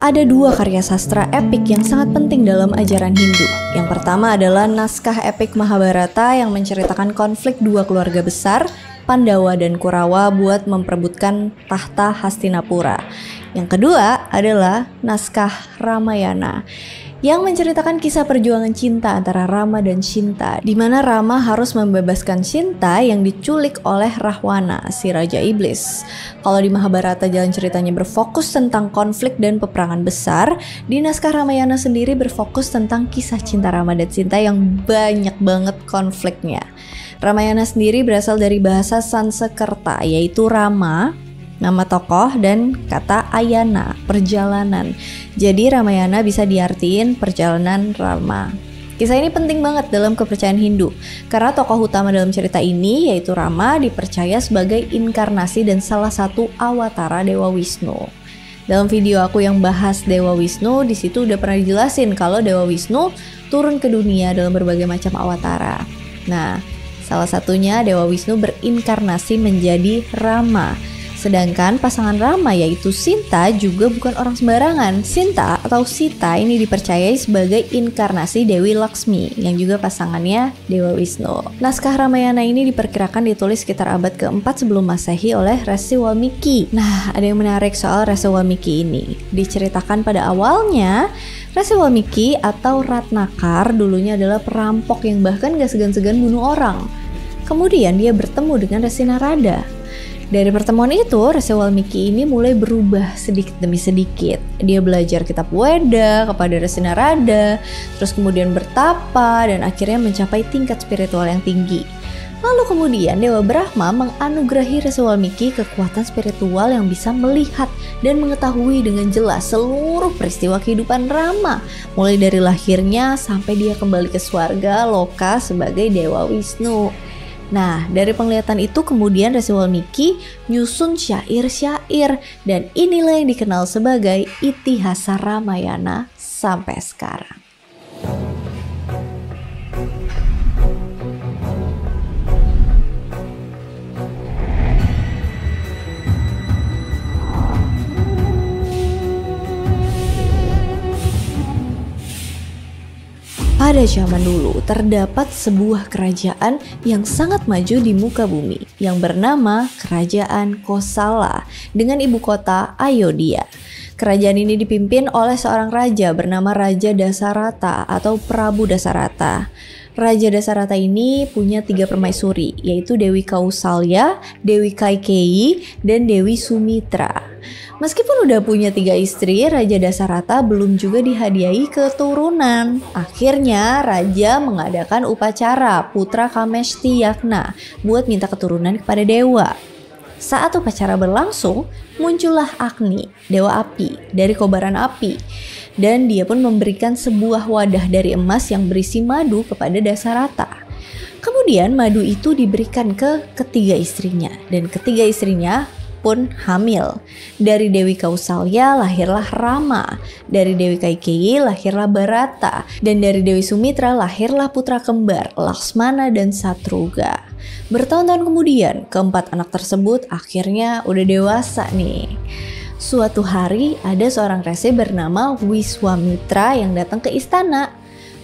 Ada dua karya sastra epik yang sangat penting dalam ajaran Hindu. Yang pertama adalah naskah epik Mahabharata yang menceritakan konflik dua keluarga besar, Pandawa dan Kurawa, buat memperebutkan tahta Hastinapura. Yang kedua adalah naskah Ramayana yang menceritakan kisah perjuangan cinta antara Rama dan Sinta, di mana Rama harus membebaskan Sinta yang diculik oleh Rahwana, si Raja Iblis. Kalau di Mahabharata jalan ceritanya berfokus tentang konflik dan peperangan besar, di naskah Ramayana sendiri berfokus tentang kisah cinta Rama dan Sinta yang banyak banget konfliknya. Ramayana sendiri berasal dari bahasa Sanskerta, yaitu Rama, nama tokoh, dan kata ayana, perjalanan. Jadi Ramayana bisa diartiin perjalanan Rama. Kisah ini penting banget dalam kepercayaan Hindu, karena tokoh utama dalam cerita ini, yaitu Rama, dipercaya sebagai inkarnasi dan salah satu awatara Dewa Wisnu. Dalam video aku yang bahas Dewa Wisnu, di situ udah pernah dijelasin kalau Dewa Wisnu turun ke dunia dalam berbagai macam awatara. Nah, salah satunya Dewa Wisnu berinkarnasi menjadi Rama. Sedangkan pasangan Rama yaitu Sinta juga bukan orang sembarangan. Sinta atau Sita ini dipercayai sebagai inkarnasi Dewi Laksmi yang juga pasangannya Dewa Wisnu. Naskah Ramayana ini diperkirakan ditulis sekitar abad ke-4 sebelum Masehi oleh Resi Walmiki. Nah, ada yang menarik soal Resi Walmiki ini. Diceritakan pada awalnya, Resi Walmiki atau Ratnakar dulunya adalah perampok yang bahkan gak segan-segan bunuh orang. Kemudian dia bertemu dengan Resi Narada. Dari pertemuan itu, Resi Walmiki ini mulai berubah sedikit demi sedikit. Dia belajar kitab Weda kepada Resi Narada, terus kemudian bertapa, dan akhirnya mencapai tingkat spiritual yang tinggi. Lalu kemudian Dewa Brahma menganugerahi Resi Walmiki kekuatan spiritual yang bisa melihat dan mengetahui dengan jelas seluruh peristiwa kehidupan Rama, mulai dari lahirnya sampai dia kembali ke swarga Loka sebagai Dewa Wisnu. Nah, dari penglihatan itu kemudian Resi Walmiki nyusun syair-syair, dan inilah yang dikenal sebagai Itihasa Ramayana sampai sekarang. Pada zaman dulu terdapat sebuah kerajaan yang sangat maju di muka bumi yang bernama Kerajaan Kosala dengan ibu kota Ayodhya. Kerajaan ini dipimpin oleh seorang raja bernama Raja Dasarata atau Prabu Dasarata. Raja Dasarata ini punya 3 permaisuri, yaitu Dewi Kausalya, Dewi Kaikeyi, dan Dewi Sumitra. Meskipun udah punya 3 istri, Raja Dasarata belum juga dihadiahi keturunan. Akhirnya Raja mengadakan upacara Putra Kamesti Yagna buat minta keturunan kepada dewa. Saat upacara berlangsung, muncullah Agni, dewa api, dari kobaran api. Dan dia pun memberikan sebuah wadah dari emas yang berisi madu kepada Dasarata. Kemudian madu itu diberikan ke ketiga istrinya, dan ketiga istrinya pun hamil. Dari Dewi Kausalya lahirlah Rama, dari Dewi Kaikeyi lahirlah Bharata, dan dari Dewi Sumitra lahirlah putra kembar Laksmana dan Satruga. Bertahun-tahun kemudian, keempat anak tersebut akhirnya udah dewasa nih. Suatu hari ada seorang resi bernama Wiswamitra yang datang ke istana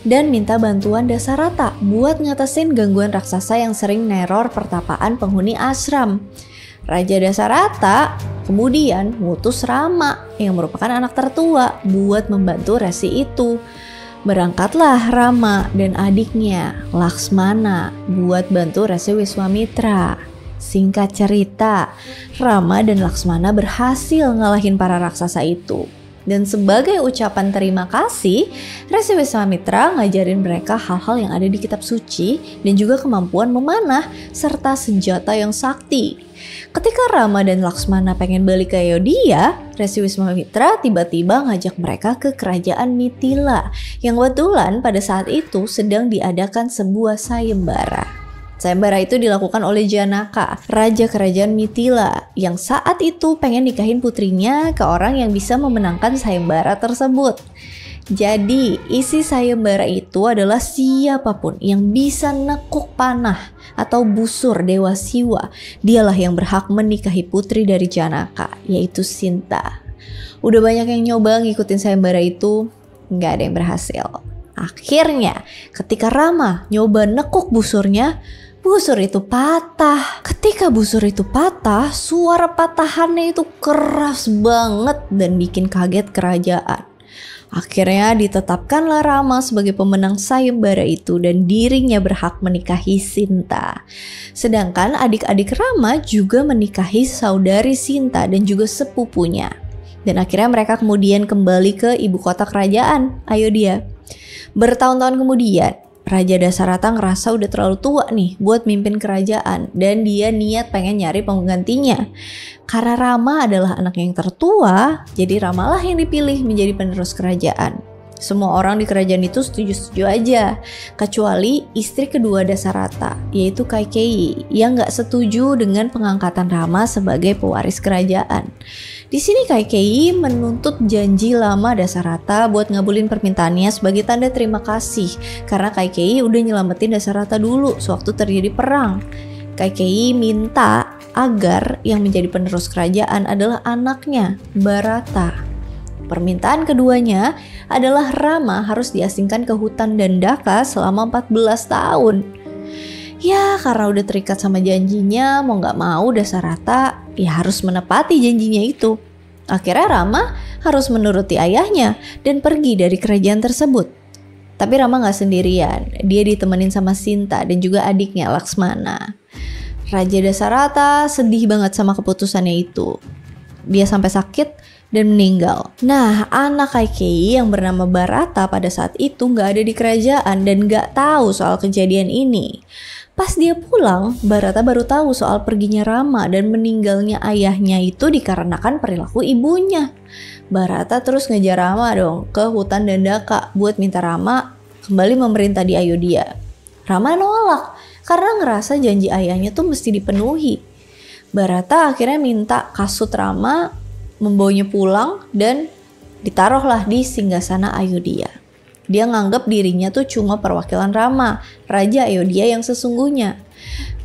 dan minta bantuan Dasarata buat ngatasin gangguan raksasa yang sering neror pertapaan penghuni ashram. Raja Dasarata kemudian ngutus Rama yang merupakan anak tertua buat membantu resi itu. Berangkatlah Rama dan adiknya Laksmana buat bantu Resi Wiswamitra. Singkat cerita, Rama dan Laksmana berhasil ngalahin para raksasa itu. Dan sebagai ucapan terima kasih, Resi Wiswamitra ngajarin mereka hal-hal yang ada di kitab suci dan juga kemampuan memanah serta senjata yang sakti. Ketika Rama dan Laksmana pengen balik ke Ayodhya, Resi Wiswamitra tiba-tiba ngajak mereka ke kerajaan Mithila yang kebetulan pada saat itu sedang diadakan sebuah sayembara. Sayembara itu dilakukan oleh Janaka, raja kerajaan Mithila, yang saat itu pengen nikahin putrinya ke orang yang bisa memenangkan sayembara tersebut. Jadi, isi sayembara itu adalah siapapun yang bisa nekuk panah atau busur Dewa Siwa, dialah yang berhak menikahi putri dari Janaka, yaitu Sinta. Udah banyak yang nyoba ngikutin sayembara itu, nggak ada yang berhasil. Akhirnya ketika Rama nyoba nekuk busurnya, busur itu patah. Ketika busur itu patah, suara patahannya itu keras banget dan bikin kaget kerajaan. Akhirnya ditetapkanlah Rama sebagai pemenang sayembara itu dan dirinya berhak menikahi Sinta. Sedangkan adik-adik Rama juga menikahi saudari Sinta dan juga sepupunya. Dan akhirnya mereka kemudian kembali ke ibu kota kerajaan, Ayodhya. Bertahun-tahun kemudian, Raja Dasarata ngerasa udah terlalu tua nih buat mimpin kerajaan dan dia niat pengen nyari penggantinya. Karena Rama adalah anak yang tertua, jadi Ramalah yang dipilih menjadi penerus kerajaan. Semua orang di kerajaan itu setuju-setuju aja, kecuali istri kedua Dasarata, yaitu Kaikeyi, yang gak setuju dengan pengangkatan Rama sebagai pewaris kerajaan. Di sini Kaikeyi menuntut janji lama Dasarata buat ngabulin permintaannya sebagai tanda terima kasih karena Kaikeyi udah nyelamatin Dasarata dulu sewaktu terjadi perang. Kaikeyi minta agar yang menjadi penerus kerajaan adalah anaknya, Bharata. Permintaan keduanya adalah Rama harus diasingkan ke hutan Dandaka selama 14 tahun. Ya karena udah terikat sama janjinya, mau gak mau Dasarata ya harus menepati janjinya itu. Akhirnya Rama harus menuruti ayahnya dan pergi dari kerajaan tersebut. Tapi Rama gak sendirian, dia ditemenin sama Sinta dan juga adiknya Laksmana. Raja Dasarata sedih banget sama keputusannya itu. Dia sampai sakit dan meninggal. Nah, anak Kaikeyi yang bernama Bharata pada saat itu gak ada di kerajaan dan gak tahu soal kejadian ini. Pas dia pulang, Bharata baru tahu soal perginya Rama dan meninggalnya ayahnya itu dikarenakan perilaku ibunya. Bharata terus ngejar Rama dong ke hutan Dandaka buat minta Rama kembali memerintah di Ayodhya. Rama nolak karena ngerasa janji ayahnya tuh mesti dipenuhi. Bharata akhirnya minta kasut Rama membawanya pulang dan ditaruhlah di singgasana Ayodhya. Dia nganggap dirinya tuh cuma perwakilan Rama, Raja Ayodhya yang sesungguhnya.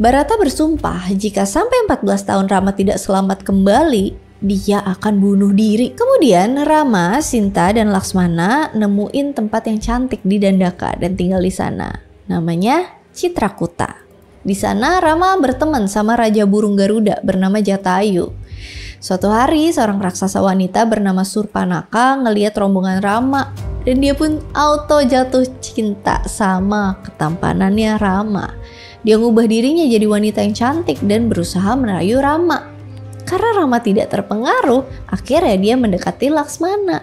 Bharata bersumpah jika sampai 14 tahun Rama tidak selamat kembali, dia akan bunuh diri. Kemudian Rama, Sinta, dan Laksmana nemuin tempat yang cantik di Dandaka dan tinggal di sana. Namanya Citrakuta. Di sana Rama berteman sama Raja Burung Garuda bernama Jatayu. Suatu hari seorang raksasa wanita bernama Surpanaka ngelihat rombongan Rama dan dia pun auto jatuh cinta sama ketampanannya Rama. Dia ngubah dirinya jadi wanita yang cantik dan berusaha merayu Rama. Karena Rama tidak terpengaruh, akhirnya dia mendekati Laksmana.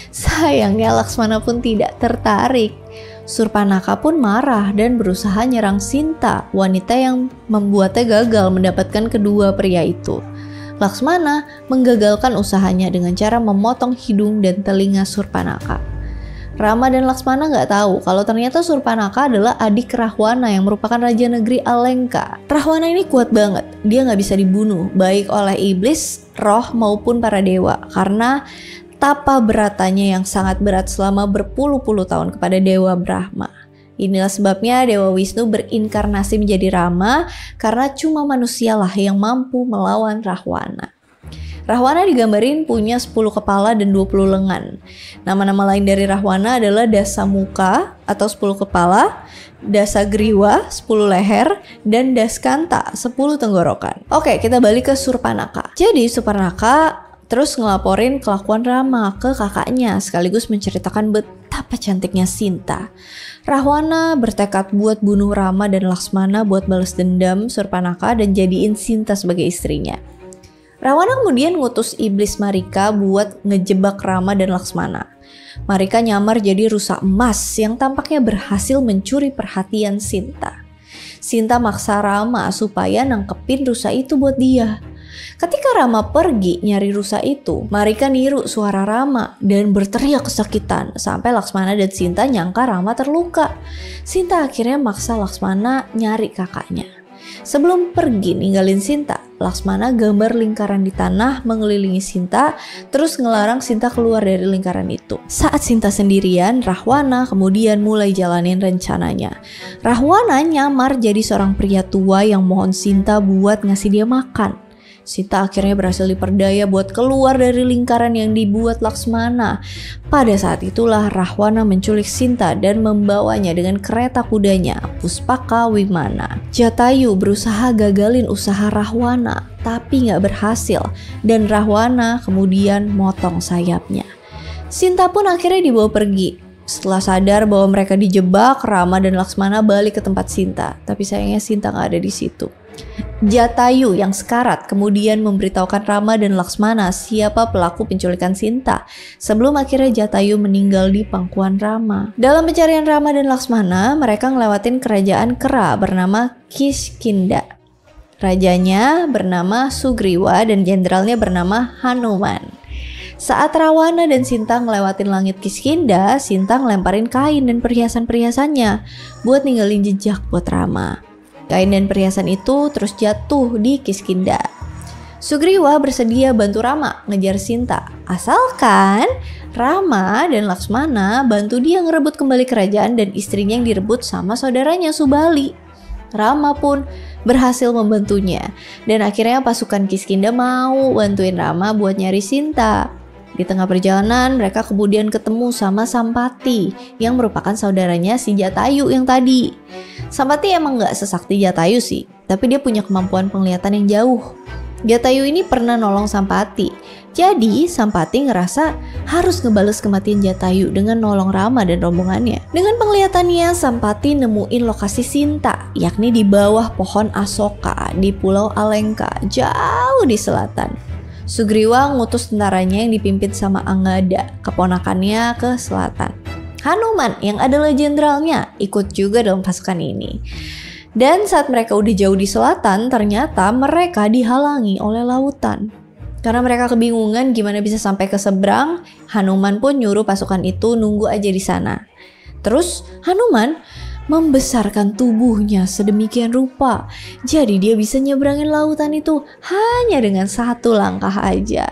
Sayangnya Laksmana pun tidak tertarik. Surpanaka pun marah dan berusaha nyerang Sinta, wanita yang membuatnya gagal mendapatkan kedua pria itu. Laksmana menggagalkan usahanya dengan cara memotong hidung dan telinga Surpanaka. Rama dan Laksmana nggak tahu kalau ternyata Surpanaka adalah adik Rahwana yang merupakan raja negeri Alenka. Rahwana ini kuat banget, dia nggak bisa dibunuh baik oleh iblis, roh maupun para dewa karena tapa beratanya yang sangat berat selama berpuluh-puluh tahun kepada Dewa Brahma. Inilah sebabnya Dewa Wisnu berinkarnasi menjadi Rama karena cuma manusialah yang mampu melawan Rahwana. Rahwana digambarin punya 10 kepala dan 20 lengan. Nama-nama lain dari Rahwana adalah Dasamuka atau 10 kepala, Dasagriwa 10 leher, dan Daskanta 10 tenggorokan. Oke, kita balik ke Surpanaka. Jadi Surpanaka terus ngelaporin kelakuan Rama ke kakaknya sekaligus menceritakan betapa cantiknya Sinta. Rahwana bertekad buat bunuh Rama dan Laksmana buat balas dendam Surpanaka dan jadiin Sinta sebagai istrinya. Rahwana kemudian ngutus iblis Marika buat ngejebak Rama dan Laksmana. Marika nyamar jadi rusa emas yang tampaknya berhasil mencuri perhatian Sinta. Sinta maksa Rama supaya nangkepin rusa itu buat dia. Ketika Rama pergi nyari rusa itu, Marika niru suara Rama dan berteriak kesakitan sampai Laksmana dan Sinta nyangka Rama terluka. Sinta akhirnya maksa Laksmana nyari kakaknya. Sebelum pergi ninggalin Sinta, Laksmana gambar lingkaran di tanah mengelilingi Sinta, terus ngelarang Sinta keluar dari lingkaran itu. Saat Sinta sendirian, Rahwana kemudian mulai jalanin rencananya. Rahwana nyamar jadi seorang pria tua yang mohon Sinta buat ngasih dia makan. Sinta akhirnya berhasil diperdaya buat keluar dari lingkaran yang dibuat Laksmana. Pada saat itulah Rahwana menculik Sinta dan membawanya dengan kereta kudanya, Puspaka Wimana. Jatayu berusaha gagalin usaha Rahwana, tapi nggak berhasil, dan Rahwana kemudian motong sayapnya. Sinta pun akhirnya dibawa pergi. Setelah sadar bahwa mereka dijebak, Rama dan Laksmana balik ke tempat Sinta, tapi sayangnya Sinta nggak ada di situ. Jatayu yang sekarat kemudian memberitahukan Rama dan Laksmana siapa pelaku penculikan Sinta sebelum akhirnya Jatayu meninggal di pangkuan Rama. Dalam pencarian Rama dan Laksmana, mereka ngelewatin kerajaan kera bernama Kiskindha. Rajanya bernama Sugriwa dan jenderalnya bernama Hanuman. Saat Rawana dan Sinta ngelewatin langit Kiskindha, Sinta ngelemparin kain dan perhiasan-perhiasannya buat ninggalin jejak buat Rama. Kain dan perhiasan itu terus jatuh di Kiskindha. Sugriwa bersedia bantu Rama ngejar Sinta, asalkan Rama dan Laksmana bantu dia ngerebut kembali kerajaan dan istrinya yang direbut sama saudaranya Subali. Rama pun berhasil membantunya, dan akhirnya pasukan Kiskindha mau bantuin Rama buat nyari Sinta. Di tengah perjalanan, mereka kemudian ketemu sama Sampati yang merupakan saudaranya si Jatayu yang tadi. Sampati emang gak sesakti Jatayu sih, tapi dia punya kemampuan penglihatan yang jauh. Jatayu ini pernah nolong Sampati, jadi Sampati ngerasa harus ngebales kematian Jatayu dengan nolong Rama dan rombongannya. Dengan penglihatannya, Sampati nemuin lokasi Sinta, yakni di bawah pohon Asoka di Pulau Alengka, jauh di selatan. Sugriwa ngutus tentaranya yang dipimpin sama Anggada, keponakannya, ke selatan. Hanuman yang adalah jenderalnya ikut juga dalam pasukan ini. Dan saat mereka udah jauh di selatan, ternyata mereka dihalangi oleh lautan. Karena mereka kebingungan gimana bisa sampai ke seberang, Hanuman pun nyuruh pasukan itu nunggu aja di sana. Terus Hanuman membesarkan tubuhnya sedemikian rupa, jadi dia bisa nyebrangin lautan itu hanya dengan satu langkah aja.